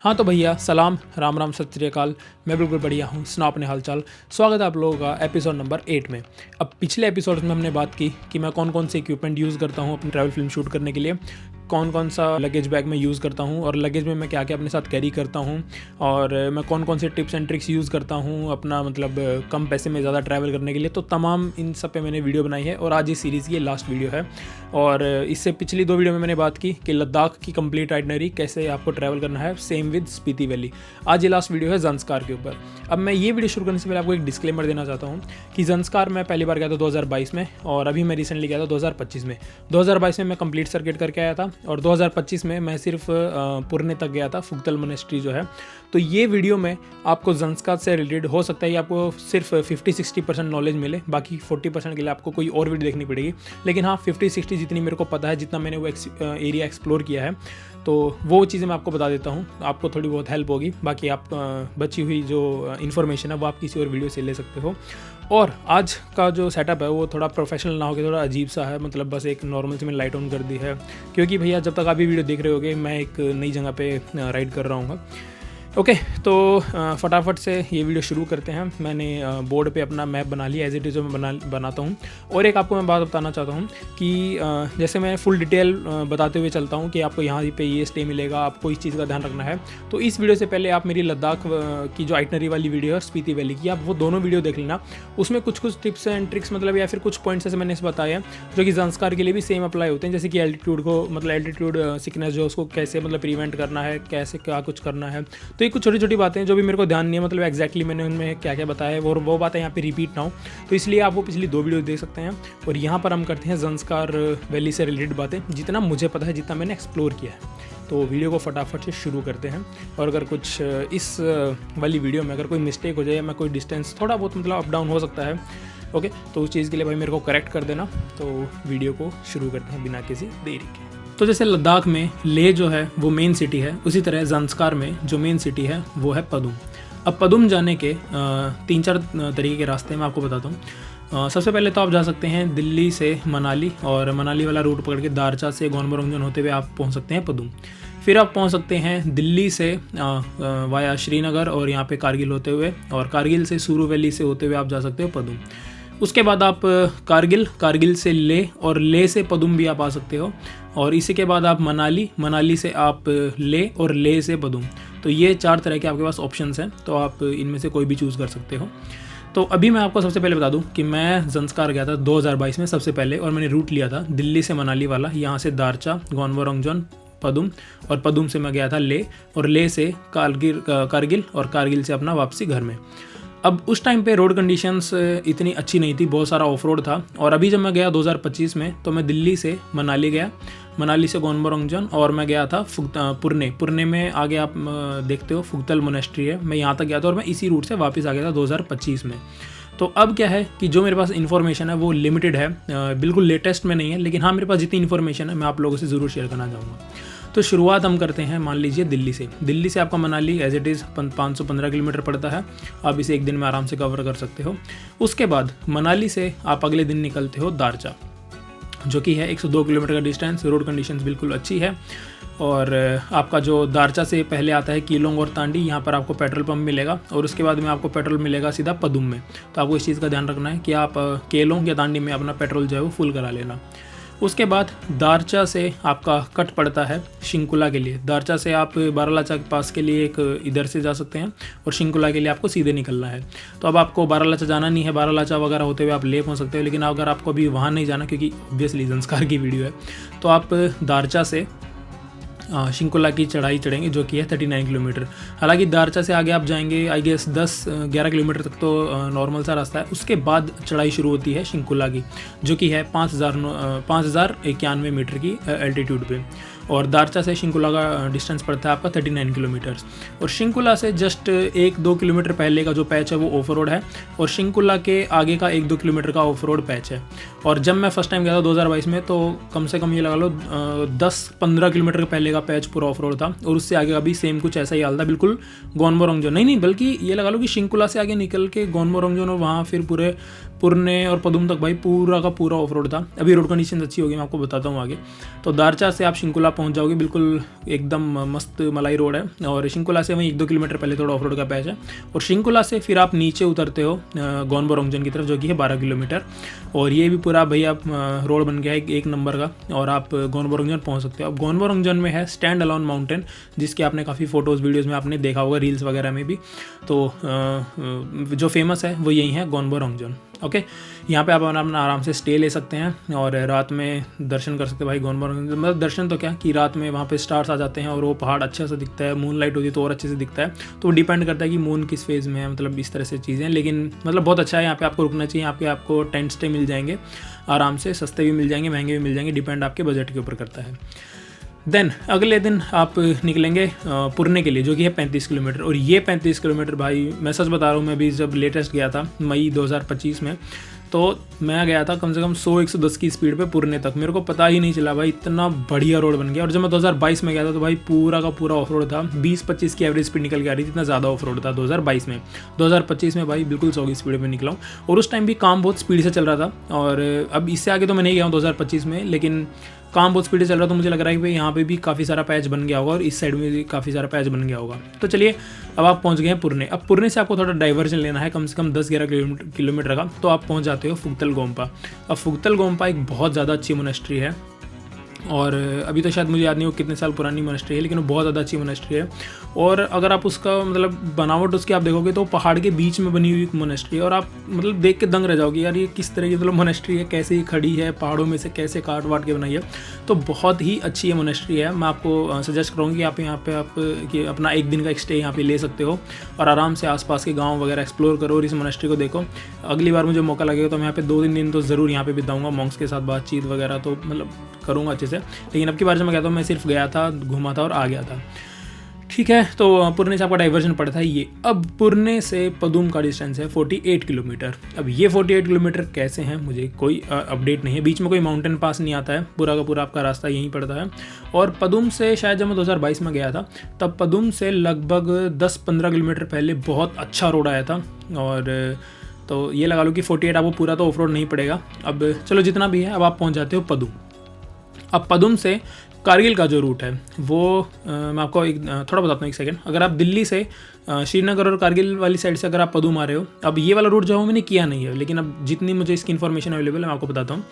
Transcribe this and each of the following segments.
हाँ तो भैया सलाम राम राम सत श्री अकाल। मैं बिल्कुल बढ़िया हूँ, सुनाओ अपने हालचाल। स्वागत है आप लोगों का एपिसोड नंबर 8 में। अब पिछले एपिसोड में हमने बात की कि मैं कौन कौन से इक्विपमेंट यूज़ करता हूँ अपनी ट्रैवल फिल्म शूट करने के लिए, कौन कौन सा लगेज बैग में यूज़ करता हूँ और लगेज में मैं क्या क्या अपने साथ कैरी करता हूँ, और मैं कौन कौन से टिप्स एंड ट्रिक्स यूज़ करता हूँ अपना मतलब कम पैसे में ज़्यादा ट्रैवल करने के लिए। तो तमाम इन सब पे मैंने वीडियो बनाई है और आज इस सीरीज़ की ये लास्ट वीडियो है। और इससे पिछली 2 वीडियो में मैंने बात की कि लद्दाख की कंप्लीट आइटनरी कैसे आपको ट्रैवल करना है, सेम विद स्पीति वैली। आज ये लास्ट वीडियो है ज़ंस्कार के ऊपर। अब मैं ये वीडियो शुरू करने से पहले आपको एक डिस्क्लेमर देना चाहता हूँ कि ज़ंस्कार मैं पहली बार गया था 2022 में और अभी मैं रिसेंटली गया था 2025 में। 2022 में मैं कंप्लीट सर्किट करके आया था और 2025 में मैं सिर्फ पुरने तक गया था, फुक्तल मोनेस्ट्री जो है। तो ये वीडियो में आपको ज़ंस्कार से रिलेटेड हो सकता है, ये आपको सिर्फ 50-60% नॉलेज मिले, बाकी 40% के लिए आपको कोई और वीडियो देखनी पड़ेगी। लेकिन हाँ 50-60 जितनी मेरे को पता है, जितना मैंने वो एरिया एक्सप्लोर किया है, तो वो चीज़ें मैं आपको बता देता हूँ, आपको थोड़ी बहुत हेल्प होगी। बाकी आप बची हुई जो इन्फॉर्मेशन है वो आप किसी और वीडियो से ले सकते हो। और आज का जो सेटअप है वो थोड़ा प्रोफेशनल ना होकर थोड़ा अजीब सा है, मतलब बस एक नॉर्मल से मैंने लाइट ऑन कर दी है, क्योंकि भैया जब तक आप ये वीडियो देख रहे होगे मैं एक नई जगह पे राइड कर रहा हूँ। ओके तो फटाफट से ये वीडियो शुरू करते हैं। मैंने बोर्ड पे अपना मैप बना लिया, एज इट इज़ मैं बनाता हूँ। और एक आपको मैं बात बताना चाहता हूँ कि जैसे मैं फुल डिटेल बताते हुए चलता हूँ कि आपको यहाँ पे ये स्टे मिलेगा, आपको इस चीज़ का ध्यान रखना है। तो इस वीडियो से पहले आप मेरी लद्दाख की जो आइटनरी वाली वीडियो है स्पीति वैली की, आप वो दोनों वीडियो देख लेना। उसमें कुछ टिप्स एंड ट्रिक्स मतलब या फिर कुछ पॉइंट्स ऐसे मैंने इस बताए हैं जो कि ज़ंस्कार के लिए भी सेम अप्लाई होते हैं। जैसे कि एल्टीट्यूड को मतलब एल्टीट्यूड सिकनेस जो उसको कैसे मतलब प्रिवेंट करना है, कैसे क्या कुछ करना है। तो ये कुछ छोटी छोटी बातें जो भी मेरे को ध्यान नहीं है, मतलब एग्जैक्टली मैंने उनमें क्या क्या बताया है वो बातें यहाँ पे रिपीट ना हो, तो इसलिए आप वो पिछली 2 वीडियो देख सकते हैं। और यहाँ पर हम करते हैं ज़ंस्कार वैली से रिलेटेड बातें, जितना मुझे पता है, जितना मैंने एक्सप्लोर किया है। तो वीडियो को फटाफट से शुरू करते हैं। और अगर कुछ इस वाली वीडियो में अगर कोई मिस्टेक हो जाए या मैं कोई डिस्टेंस थोड़ा बहुत मतलब अप डाउन हो सकता है, ओके, तो उस चीज़ के लिए भाई मेरे को करेक्ट कर देना। तो वीडियो को शुरू करते हैं बिना किसी देरी के। तो जैसे लद्दाख में लेह जो है वो मेन सिटी है, उसी तरह ज़ंस्कार में जो मेन सिटी है वो है पदुम। अब पदुम जाने के 3-4 तरीके के रास्ते मैं आपको बताता हूँ। सबसे पहले तो आप जा सकते हैं दिल्ली से मनाली, और मनाली वाला रूट पकड़ के दारचा से गोनमोरंगजन होते हुए आप पहुँच सकते हैं पदुम। फिर आप पहुँच सकते हैं दिल्ली से वाया श्रीनगर और यहाँ पे कारगिल होते हुए, और कारगिल से सुरू वैली से होते हुए आप जा सकते हो पदुम। उसके बाद आप कारगिल से लेह, और लेह से पदुम भी आप आ सकते हो। और इसी के बाद आप मनाली से आप लेह, और लेह से पदुम। तो ये 4 तरह के आपके पास ऑप्शंस हैं, तो आप इनमें से कोई भी चूज़ कर सकते हो। तो अभी मैं आपको सबसे पहले बता दूं कि मैं ज़ंस्कार गया था 2022 में सबसे पहले, और मैंने रूट लिया था दिल्ली से मनाली वाला, यहाँ से दारचा, गोनमोरंगजन, पदुम, और पदुम से मैं गया था लेह, और लेह से कारगिल, और कारगिल से अपना वापसी घर में। अब उस टाइम पे रोड कंडीशंस इतनी अच्छी नहीं थी, बहुत सारा ऑफ रोड था। और अभी जब मैं गया 2025 में, तो मैं दिल्ली से मनाली गया, मनाली से गोनमोरंगजन, और मैं गया था पुरने में आगे आप देखते हो फुक्तल मोनेस्ट्री है, मैं यहाँ तक गया था और मैं इसी रूट से वापस आ गया था 2025 में। तो अब क्या है कि जो मेरे पास इन्फॉर्मेशन है वो लिमिटेड है, बिल्कुल लेटेस्ट में नहीं है, लेकिन हाँ मेरे पास जितनी इन्फॉर्मेशन है मैं आप लोगों से ज़रूर शेयर करना चाहूँगा। तो शुरुआत हम करते हैं, मान लीजिए दिल्ली से आपका Manali as it is 515 kilometre पड़ता है, आप इसे एक दिन में आराम से कवर कर सकते हो। उसके बाद मनाली से आप अगले दिन निकलते हो दारचा, जो कि है 102 किलोमीटर का डिस्टेंस। रोड कंडीशंस बिल्कुल अच्छी है। और आपका जो दारचा से पहले आता है कीलोंग और तांडी, यहाँ पर आपको पेट्रोल पंप मिलेगा, और उसके बाद में आपको पेट्रोल मिलेगा सीधा पदुम में। तो आपको इस चीज़ का ध्यान रखना है कि आप केलोंग या तांडी में अपना पेट्रोल जो है वो फुल करा लेना। उसके बाद दारचा से आपका कट पड़ता है शिंकुला के लिए। दारचा से आप बारालाचा के पास के लिए एक इधर से जा सकते हैं, और शिंकुला के लिए आपको सीधे निकलना है। तो अब आपको बारालाचा जाना नहीं है, बारालाचा वगैरह होते हुए आप ले पहुँच सकते हो, लेकिन अगर आपको अभी वहाँ नहीं जाना, क्योंकि ऑब्वियसली ज़ंस्कार की वीडियो है, तो आप दारचा से शिंकुला की चढ़ाई चढ़ेंगे, जो कि है 39 किलोमीटर। हालांकि दारचा से आगे आप जाएंगे आई गेस 10-11 किलोमीटर तक तो नॉर्मल सा रास्ता है। उसके बाद चढ़ाई शुरू होती है शिंकुला की, जो कि है 5091 मीटर की एल्टीट्यूड पे। और दारचा से शिंकुला का डिस्टेंस पड़ता है आपका 39 किलोमीटर्स। और शिंकुला से जस्ट 1-2 किलोमीटर पहले का जो पैच है वो ऑफ रोड है, और शिंकुला के आगे का 1-2 किलोमीटर का ऑफ रोड पैच है। और जब मैं फर्स्ट टाइम गया था 2022 में, तो कम से कम ये लगा लो 10-15 किलोमीटर पहले का पैच पूरा ऑफ रोड था, और उससे आगे का भी सेम कुछ ऐसा ही हाल था, बिल्कुल गोनमोरंगजन नहीं बल्कि ये लगा लो कि शिंकुला से आगे निकल के गोनमोरंगजन, और वहाँ फिर पूरे पुरने और पदुम तक भाई पूरा का पूरा ऑफ रोड था। अभी रोड कंडीशन अच्छी होगी, मैं आपको बताता हूँ आगे। तो दारचा से आप शिंकुला पहुंच जाओगे बिल्कुल एकदम मस्त मलाई रोड है। और शिंकुला से वहीं 1-2 किलोमीटर पहले थोड़ा ऑफ रोड का पैच है। और शिंकुला से फिर आप नीचे उतरते हो गोनबोरोंगजन की तरफ, जो कि है 12 किलोमीटर। और ये भी पूरा भैया रोड बन गया है एक नंबर का, और आप गोनबोरोंगजन पहुंच सकते हो। अब गोनबोरोंगजन में है स्टैंड अलोन माउंटेन, जिसके आपने काफ़ी फ़ोटोज़ वीडियोज़ में आपने देखा होगा, रील्स वगैरह में भी। तो जो फेमस है वो यही है गोनबोरोंगजन। ओके, यहाँ पे आप अपना आराम से स्टे ले सकते हैं और रात में दर्शन कर सकते हैं भाई गोनबोरोंगजन। मतलब दर्शन तो क्या कि रात में वहाँ पे स्टार्स आ जाते हैं और वो पहाड़ अच्छे से दिखता है, मून लाइट होती है तो और अच्छे से दिखता है। तो वो डिपेंड करता है कि मून किस फेज़ में है, मतलब इस तरह से चीज़ें। लेकिन मतलब बहुत अच्छा है, यहाँ पे आपको रुकना चाहिए। यहाँ पे आपको टेंट स्टे मिल जाएंगे आराम से, सस्ते भी मिल जाएंगे, महंगे भी मिल जाएंगे, डिपेंड आपके बजट के ऊपर करता है। देन अगले दिन आप निकलेंगे पुरने के लिए, जो कि है 35 किलोमीटर। और ये 35 किलोमीटर भाई मैं सच बता रहा हूँ, मैं भी जब लेटेस्ट गया था मई 2025 में, तो मैं गया था कम से कम 100-110 की स्पीड पे पुरने तक। मेरे को पता ही नहीं चला भाई, इतना बढ़िया रोड बन गया। और जब मैं 2022 में गया था तो भाई पूरा का पूरा ऑफ रोड था, 20-25 की एवरेज स्पीड निकल के आ रही थी, इतना ज़्यादा ऑफ रोड था 2022 में। 2025 में भाई बिल्कुल 100 की स्पीड पे निकला हूँ। और उस टाइम भी काम बहुत स्पीड से चल रहा था। और अब इससे आगे तो मैं नहीं गया हूँ 2025 में, लेकिन काम बहुत स्पीड से चल रहा, तो मुझे लग रहा है कि भाई यहाँ पे भी काफ़ी सारा पैच बन गया होगा और इस साइड में भी काफ़ी सारा पैच बन गया होगा। तो चलिए अब आप पहुँच गए हैं पुरने। अब पुरने से आपको थोड़ा डाइवर्जन लेना है, कम से कम 10-11 किलोमीटर का, तो आप पहुँच जाते हो फुगतल गोम्पा। अब फुगतल गोम्पा एक बहुत ज़्यादा अच्छी मोनेस्ट्री है, और अभी तो शायद मुझे याद नहीं हो कितने साल पुरानी मोनेस्ट्री है, लेकिन वो बहुत ज़्यादा अच्छी मोनेस्ट्री है। और अगर आप उसका मतलब बनावट उसकी आप देखोगे तो पहाड़ के बीच में बनी हुई मोनेस्ट्री है, और आप मतलब देख के दंग रह जाओगे यार ये किस तरह की मतलब मोनेस्ट्री है, कैसे ही खड़ी है पहाड़ों में से, कैसे काट वाट के बनाई है। तो बहुत ही अच्छी ये मोनेस्ट्री है। मैं आपको सजेस्ट करूँगी कि आप यहाँ पे आप कि अपना एक दिन का एक स्टे यहाँ पे ले सकते हो और आराम से आसपास के गाँव वगैरह एक्सप्लोर करो और इस मोनेस्ट्री को देखो। अगली बार मुझे मौका लगेगा तो मैं यहाँ पे 2-3 दिन तो ज़रूर यहाँ पे बिताऊँगा, मॉन्क्स के साथ बातचीत वगैरह तो मतलब करूँगा अच्छे से। लेकिन अब की बार जब मैं गया था मैं सिर्फ गया था, घूमा था और आ गया था। ठीक है, तो पुरने से आपका डाइवर्जन पड़ा था ये। अब पुरने से पदुम का डिस्टेंस है 48 किलोमीटर। अब ये 48 किलोमीटर कैसे हैं मुझे कोई अपडेट नहीं है, बीच में कोई माउंटेन पास नहीं आता है, पूरा का पूरा आपका रास्ता यहीं पड़ता है। और पदुम से शायद जब मैं 2022 में गया था तब पदुम से लगभग 10-15 किलोमीटर पहले बहुत अच्छा रोड आया था। और तो ये लगा लो कि 48 आपको पूरा तो ऑफ रोड नहीं पड़ेगा। अब चलो जितना भी है, अब आप पहुँच जाते हो पदुम। अब पदुम से कारगिल का जो रूट है वो मैं आपको एक थोड़ा बताता हूँ, एक सेकंड। अगर आप दिल्ली से श्रीनगर और कारगिल वाली साइड से अगर आप पदुम आ रहे हो, अब ये वाला रूट जो है मैंने किया नहीं है, लेकिन अब जितनी मुझे इसकी इन्फॉर्मेशन अवेलेबल है मैं आपको बताता हूँ।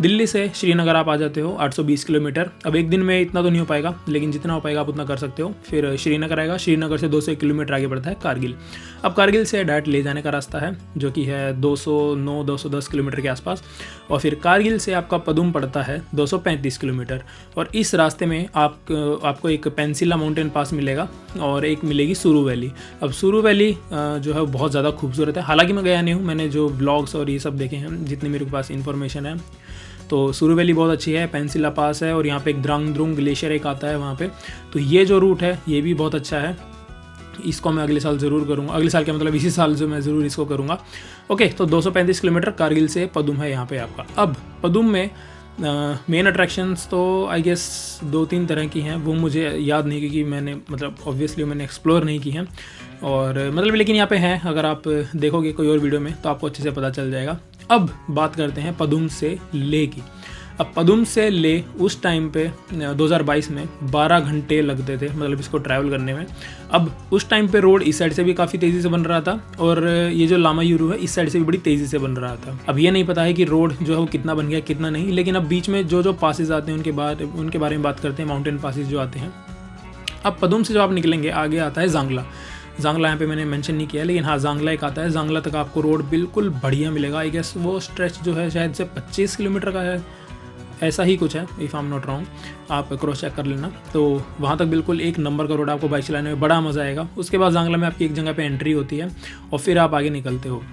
दिल्ली से श्रीनगर आप आ जाते हो 820 किलोमीटर। अब एक दिन में इतना तो नहीं हो पाएगा, लेकिन जितना हो पाएगा आप उतना कर सकते हो। फिर श्रीनगर आएगा, श्रीनगर से 200 किलोमीटर आगे पड़ता है कारगिल। अब कारगिल से डायरेक्ट ले जाने का रास्ता है जो कि है 209-210 किलोमीटर के आसपास। और फिर कारगिल से आपका पदुम पड़ता है 235 किलोमीटर। और इस रास्ते में आपको एक पेंसिला माउंटेन पास मिलेगा और एक मिलेगी सुरू वैली। अब सुरू वैली जो है वो बहुत ज़्यादा खूबसूरत है, हालांकि मैं गया नहीं हूँ, मैंने जो व्लॉग्स और ये सब देखे हैं, जितनी मेरे पास इन्फॉर्मेशन है। तो सुरू वैली बहुत अच्छी है, पेंसिला पास है, और यहाँ पे एक द्रांग द्रुंग ग्लेशियर एक आता है वहाँ पे। तो ये जो रूट है ये भी बहुत अच्छा है, इसको मैं अगले साल ज़रूर करूँगा। अगले साल के मतलब इसी साल जो मैं ज़रूर इसको करूँगा। ओके, तो 235 किलोमीटर कारगिल से पदुम है यहाँ पे आपका। अब पदुम में मेन अट्रैक्शंस तो आई गेस 2-3 तरह की हैं, वो मुझे याद नहीं क्योंकि मैंने मतलब ऑब्वियसली मैंने एक्सप्लोर नहीं की हैं, और मतलब लेकिन यहाँ पे हैं, अगर आप देखोगे कोई और वीडियो में तो आपको अच्छे से पता चल जाएगा। अब बात करते हैं पदुम से ले की। अब पदुम से ले उस टाइम पे 2022 में 12 घंटे लगते थे मतलब इसको ट्रैवल करने में। अब उस टाइम पे रोड इस साइड से भी काफ़ी तेज़ी से बन रहा था, और ये जो लामा यूरू है इस साइड से भी बड़ी तेज़ी से बन रहा था। अब ये नहीं पता है कि रोड जो है वो कितना बन गया कितना नहीं, लेकिन अब बीच में जो पासेज आते हैं उनके बारे में बात करते हैं, माउंटेन पासेज जो आते हैं। अब पदुम से जो आप निकलेंगे आगे आता है जांगला। जांगला यहाँ पे मैंने मेंशन नहीं किया, लेकिन हाँ जांगला एक आता है। जांगला तक आपको रोड बिल्कुल बढ़िया मिलेगा। आई गेस वो स्ट्रेच जो है शायद से 25 किलोमीटर का है, ऐसा ही कुछ है, if I am not wrong, आप क्रॉस चेक कर लेना। तो वहाँ तक बिल्कुल एक नंबर का रोड, आपको बाइक चलाने में बड़ा मज़ा आएगा। उसके बाद जांगला में आपकी एक जगह पे एंट्री होती है और फिर आप आगे निकलते हो।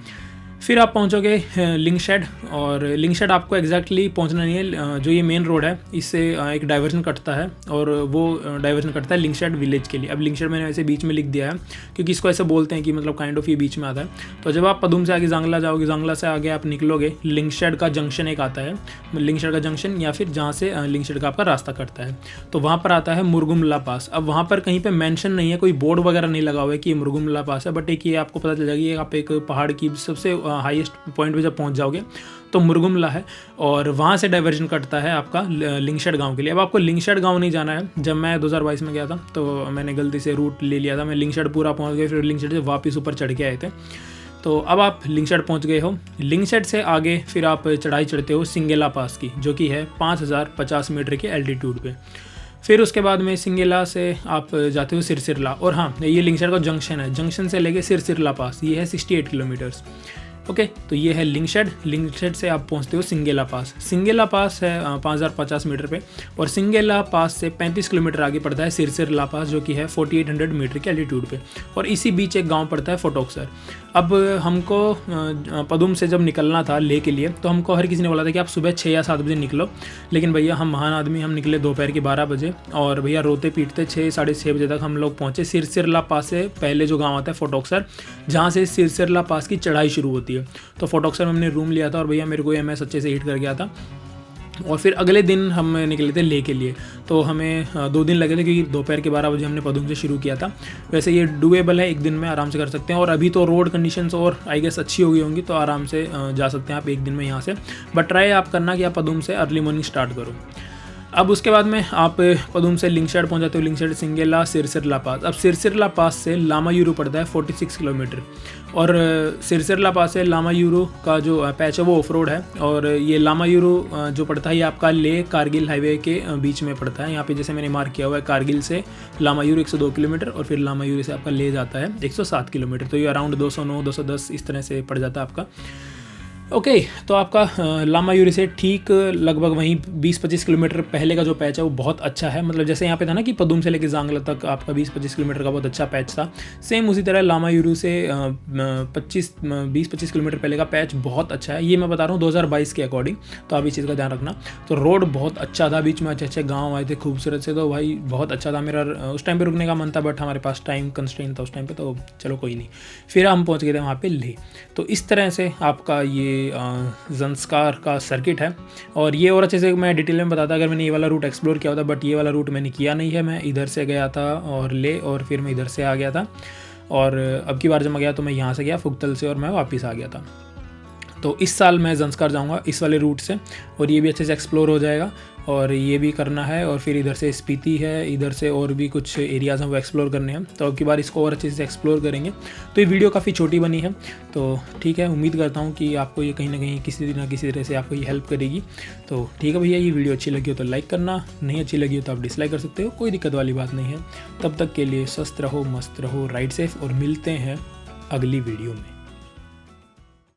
फिर आप पहुंचोगे लिंगशेड, और लिंगशेड आपको एग्जैक्टली पहुंचना नहीं है, जो ये मेन रोड है इससे एक डाइवर्जन कटता है, और वो डाइवर्जन कटता है लिंगशेड विलेज के लिए। अब लिंगशेड मैंने वैसे बीच में लिख दिया है क्योंकि इसको ऐसे बोलते हैं कि मतलब काइंड ऑफ ये बीच में आता है। तो जब आप पदुम से आगे जांगला जाओगे, जांगला से आगे आप निकलोगे, लिंगशेड का जंक्शन एक आता है, लिंगशेड का जंक्शन, या फिर जहाँ से लिंगशेड का आपका रास्ता कटता है, तो वहाँ पर आता है मुरगुमला पास। अब वहाँ पर कहीं पर मैंशन नहीं है, कोई बोर्ड वगैरह नहीं लगा हुआ है कि ये मुरगुमला पास है, बट एक ये आपको पता चल जाएगा कि आप एक पहाड़ की सबसे हाईएस्ट पॉइंट पे जब पहुंच जाओगे तो मुरगुमला है, और वहाँ से डाइवर्जन कटता है आपका लिंगशेड गांव के लिए। अब आपको लिंगशेड गांव नहीं जाना है। जब मैं 2022 में गया था तो मैंने गलती से रूट ले लिया था, मैं लिंगशेड पूरा पहुँच गया, फिर लिंगशेड से वापस ऊपर चढ़ के आए थे। तो अब आप लिंगशेड पहुंच गए हो। लिंगशेड से आगे फिर आप चढ़ाई चढ़ते हो सिंगेला पास की, जो कि है 5050 मीटर के एल्टीट्यूड पे। फिर उसके बाद में सिंगेला से आप जाते हो सिरसिरला, और हाँ ये लिंगशेड का जंक्शन है, जंक्शन से लेके सिरसिरला पास, ये है 68 किलोमीटर्स। ओके, तो ये है लिंगशेड से आप पहुंचते हो सिंगेला पास। सिंगेला पास है 5050 मीटर पे, और सिंगेला पास से 35 किलोमीटर आगे पड़ता है सिरसिरला पास, जो कि है 4800 मीटर के एल्टीट्यूड पे, और इसी बीच एक गांव पड़ता है फोटोक्सर। अब हमको पदुम से जब निकलना था लेह के लिए, तो हमको हर किसी ने बोला था कि आप सुबह 6 या 7 बजे निकलो, लेकिन भैया हम महान आदमी, हम निकले दोपहर के 12 बजे, और भैया रोते पीटते 6 साढ़े 6 बजे तक हम लोग पहुँचे सिरसिरला पास से पहले जो गाँव आता है फोटोक्सर, जहाँ से सिरसिरला पास की चढ़ाई शुरू होती है। तो फोटोक्सर में हमने रूम लिया था, और भैया मेरे को एमएस अच्छे से हिट कर गया था। और फिर अगले दिन हम निकले थे लेह के लिए, तो हमें 2 दिन लगे थे, क्योंकि दोपहर के 12 बजे हमने पदुम से शुरू किया था। वैसे ये डूएबल है, एक दिन में आराम से कर सकते हैं, और अभी तो रोड कंडीशंस और आई गेस अच्छी हो गई होंगी, तो आराम से जा सकते हैं आप एक दिन में यहाँ से। बट ट्राई आप करना कि आप पदुम से अर्ली मॉर्निंग स्टार्ट करो। अब उसके बाद में आप पदुम से लिंगशेड पहुँच जाते हो, लिंगशेड सिंगेला सिरसिरला पास। अब सिरसिरला पास से लामायूरू पड़ता है 46 किलोमीटर, और सिरसिरला पास से लामायूरू का जो पैच है वो ऑफ रोड है, और ये लामायूरू जो पड़ता है ये आपका लेह कारगिल हाईवे के बीच में पड़ता है। यहाँ पे जैसे मैंने मार्क किया हुआ है, कारगिल से लामायूरू 102 किलोमीटर, और फिर लामायूरू से आपका लेह जाता है 107 किलोमीटर, तो ये अराउंड 209 210 इस तरह से पड़ जाता है आपका। ओके, तो आपका लामायूरी से ठीक लगभग वहीं 20-25 किलोमीटर पहले का जो पैच है वो बहुत अच्छा है। मतलब जैसे यहाँ पे था ना कि पदुम से लेके जांगला तक आपका 20-25 किलोमीटर का बहुत अच्छा पैच था, सेम उसी तरह लामायूरू से 20-25 किलोमीटर पहले का पैच बहुत अच्छा है। ये मैं बता रहा हूँ 2022 के अकॉर्डिंग, तो आप इस चीज़ का ध्यान रखना। तो रोड बहुत अच्छा था, बीच में अच्छे अच्छे गाँव आए थे खूबसूरत से, तो भाई बहुत अच्छा था। मेरा उस टाइम पर रुकने का मन था, बट हमारे पास टाइम कंस्ट्रेंट था उस टाइम पर, तो चलो कोई नहीं। फिर हम पहुँच गए थे वहाँ पर लेह। तो इस तरह से आपका ये ज़ंस्कार का सर्किट है, और ये और अच्छे से मैं डिटेल में बताता अगर मैंने ये वाला रूट एक्सप्लोर किया होता, बट ये वाला रूट मैंने किया नहीं है। मैं इधर से गया था और ले, और फिर मैं इधर से आ गया था, और अब की बार जब मैं गया तो मैं यहाँ से गया फुकतल से, और मैं वापस आ गया था। तो इस साल मैं ज़ंस्कार जाऊँगा इस वाले रूट से, और ये भी अच्छे से एक्सप्लोर हो जाएगा, और ये भी करना है। और फिर इधर से स्पीति है, इधर से और भी कुछ एरियाज़ हैं वो एक्सप्लोर करने हैं, तो अब की बार इसको और अच्छे से एक्सप्लोर करेंगे। तो ये वीडियो काफ़ी छोटी बनी है, तो ठीक है, उम्मीद करता हूँ कि आपको ये कहीं ना कहीं किसी ना किसी तरह से आपको ये हेल्प करेगी। तो ठीक है भैया, ये वीडियो अच्छी लगी हो तो लाइक करना, नहीं अच्छी लगी हो तो आप डिसलाइक कर सकते हो, कोई दिक्कत वाली बात नहीं है। तब तक के लिए स्वस्थ रहो, मस्त रहो, राइड सेफ, और मिलते हैं अगली वीडियो में।